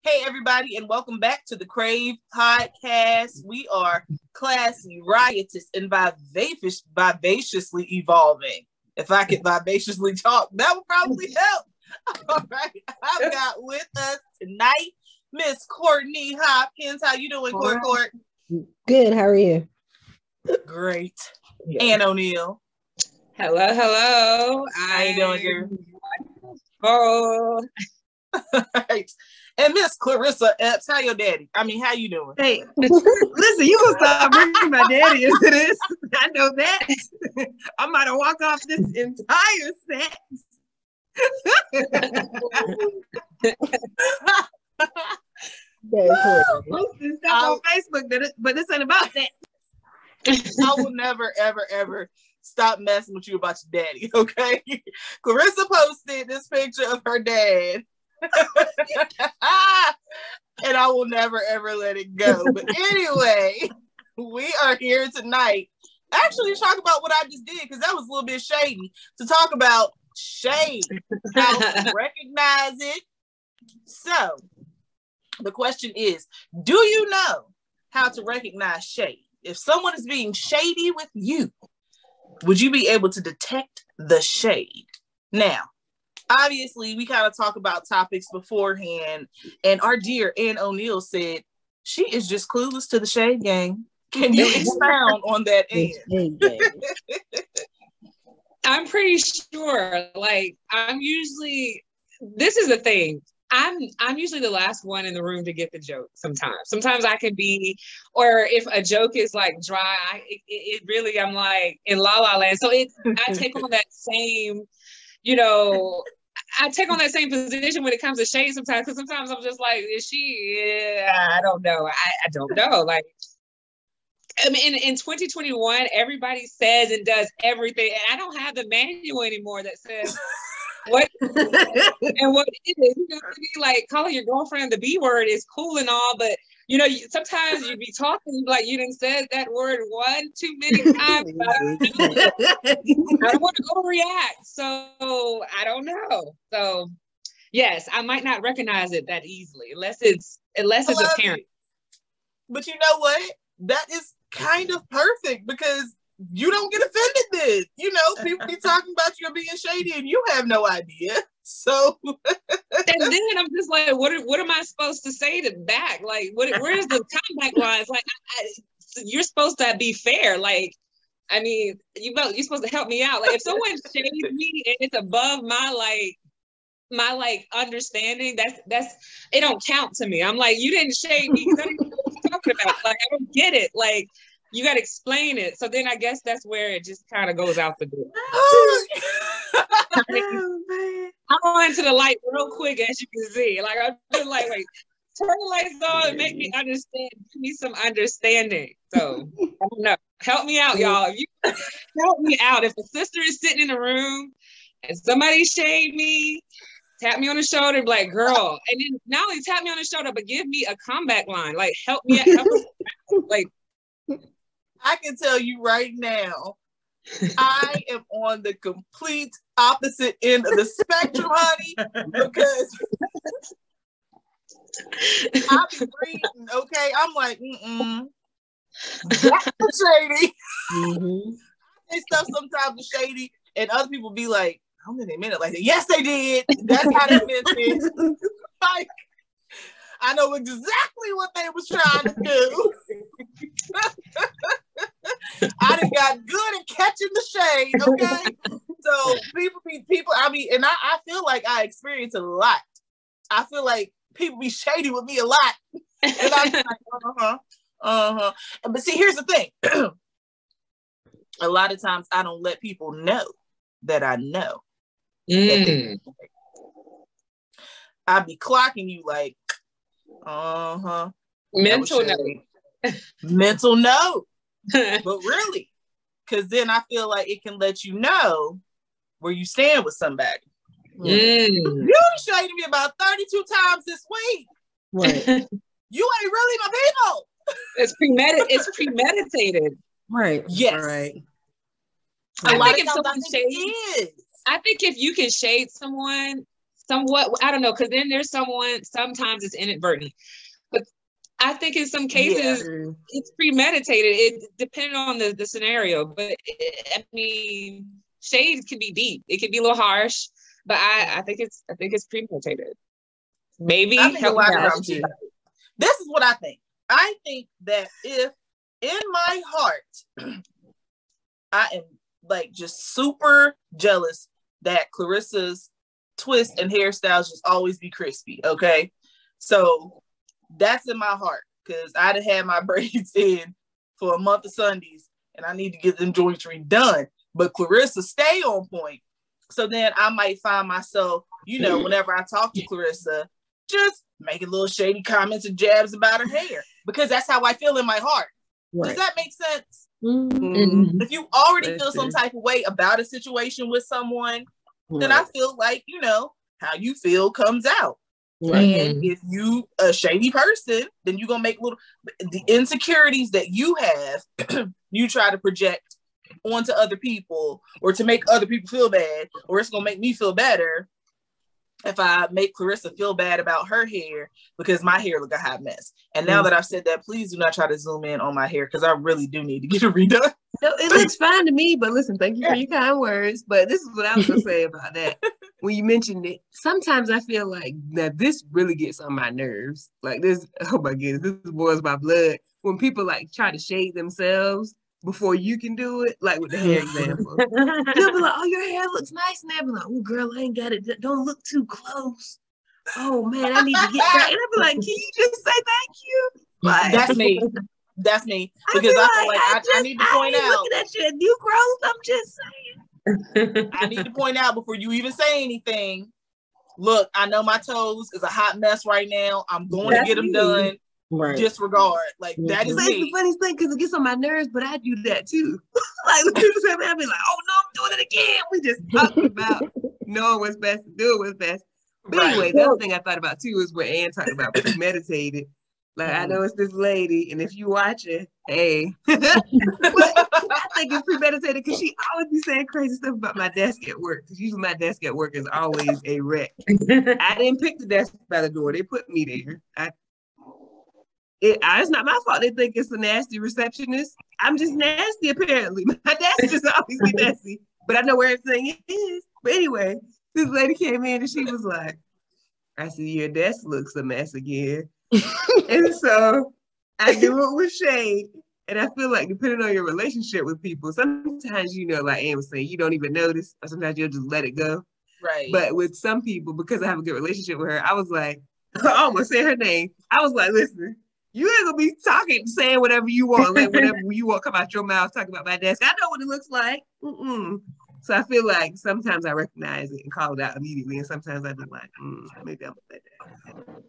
Hey, everybody, and welcome back to the CRAVE podcast. We are classy, riotous, and vivaciously evolving. If I could vivaciously talk, that would probably help. All right, I've got with us tonight Miss Courtney Hopkins. How you doing, Court? Good. How are you? Great. Ann O'Neill. Hello. How you doing, girl? Oh. Right. And Miss Clarissa Epps, how your daddy? How you doing? Hey, listen, you gonna stop bringing my daddy into this. I know that. I'm about to walk off this entire set. Posting stuff on Facebook, but this ain't about that. I will never, ever, ever stop messing with you about your daddy, okay? Clarissa posted this picture of her dad. And I will never ever let it go. But anyway, we are here tonight actually to talk about what I just did, because that was a little bit shady, to talk about shade, how to recognize it. So the question is, do you know how to recognize shade? If someone is being shady with you, would you be able to detect the shade? Now, obviously, we kind of talk about topics beforehand, and our dear Ann O'Neill said she is just clueless to the shade game. Can you expound on that, Ann? I'm pretty sure. This is the thing. I'm usually the last one in the room to get the joke sometimes. Sometimes I can be, or if a joke is like dry, it really, I'm like in la la land. So I take on that same, I take on that same position when it comes to shade sometimes, because sometimes I'm just like, is she? Yeah, I don't know. I don't know. Like, I mean, in 2021, everybody says and does everything, and I don't have the manual anymore that says what and what it is. To me, like, calling your girlfriend the B word is cool and all, but sometimes you be talking like you didn't said that word one too many times. I don't want to overreact, so I don't know. So yes, I might not recognize it that easily unless it's apparent. But you know what? That is kind of perfect, because you don't get offended then. People be talking about you being shady and you have no idea. So and then I'm just like, what am I supposed to say to back? Like, where's the comeback lines? Like, you're supposed to be fair. Like, I mean, you're supposed to help me out. Like, if someone shades me and it's above my understanding, that's it don't count to me. I'm like, you didn't shade me because I didn't know what you're talking about. Like, I don't get it. Like, you got to explain it. So then I guess that's where it just kind of goes out the door. I'm on to the light real quick, as you can see. Like, I'm just like, wait, turn the lights on and make me understand. Give me some understanding. So, I don't know. Help me out, y'all. If you help me out. If a sister is sitting in the room and somebody shade me, tap me on the shoulder and be like, girl. And then not only tap me on the shoulder, but give me a comeback line. Like, help me out. Like, I can tell you right now, I am on the complete opposite end of the spectrum, honey, because I'll be reading, okay? I'm like, that's shady. Mm-hmm. I say stuff sometimes is shady, and other people be like, how many minutes like that? Yes, they did. That's how they meant it. Like, I know exactly what they was trying to do. I done got good at catching the shade, okay? So people, and I feel like I experience it a lot. I feel like people be shady with me a lot. And I'm like, But see, here's the thing. A lot of times I don't let people know that I know. I be clocking you like, mental note. Mental note. But really, because then I feel like it can let you know where you stand with somebody. You shaded me about 32 times this week. Right. You ain't really my people. It's premeditated. Right. Yes. Right. I think if you can shade someone, somewhat, I don't know, because then there's sometimes it's inadvertent. But I think in some cases it's premeditated. It depending on the scenario. But I mean, shade can be deep. It can be a little harsh. But I think it's premeditated. Maybe help me out. This is what I think. I think that if in my heart I am like just super jealous that Clarissa's twist and hairstyles just always be crispy. Okay, so that's in my heart because I'd have had my braids in for a month of Sundays and I need to get them joints redone. But Clarissa stay on point. So then I might find myself, you know, whenever I talk to Clarissa, just making little shady comments and jabs about her hair because that's how I feel in my heart. Right. Does that make sense? Mm-hmm. If you already feel some type of way about a situation with someone, then I feel like, you know, how you feel comes out. And if you a shady person, then you're gonna make the insecurities that you have, you try to project onto other people or to make other people feel bad, or it's gonna make me feel better if I make Clarissa feel bad about her hair because my hair look a hot mess. And now that I've said that, please do not try to zoom in on my hair because I really do need to get it redone. No, it looks fine to me, but listen, thank you for your kind words. But this is what I was gonna say about that. When you mentioned it, sometimes I feel like that this really gets on my nerves. Like this, oh my goodness, this boils my blood. When people like try to shade themselves before you can do it, like with the hair example. You'll be like, oh, your hair looks nice. And they'll be like, oh, girl, I ain't got it. Don't look too close. Oh, man, I need to get that. And I'll be like, can you just say thank you? Like, that's me. That's me. Because I feel like I need to point out. Looking at you, you gross. I'm just saying. I need to point out before you even say anything. Look, I know my toes is a hot mess right now. I'm going to get them done. Right. Disregard. Like that is me. The funniest thing because it gets on my nerves, but I do that too. Like I'll be like, oh no, I'm doing it again. We just talking about knowing what's best to do what's best. But anyway, the other thing I thought about too is what Ann talked about premeditated. Like I know it's this lady, and if you watch it, hey. But I think it's premeditated because she always be saying crazy stuff about my desk at work. Because usually my desk at work is always a wreck. I didn't pick the desk by the door. They put me there. It's not my fault. They think it's a nasty receptionist. I'm just nasty, apparently. My desk just always be messy, but I know where everything is. But anyway, this lady came in and she was like, I see your desk looks a mess again. And so I do it with shade. And I feel like depending on your relationship with people, sometimes, you know, like Ann was saying, you don't even notice, or sometimes you'll just let it go. Right. But with some people, because I have a good relationship with her, I was like, I almost said her name. I was like, listen, you ain't gonna be talking, saying whatever you want, let whatever you want come out your mouth, talking about my desk. I know what it looks like. So I feel like sometimes I recognize it and call it out immediately, and sometimes I be like, maybe I'm gonna let that.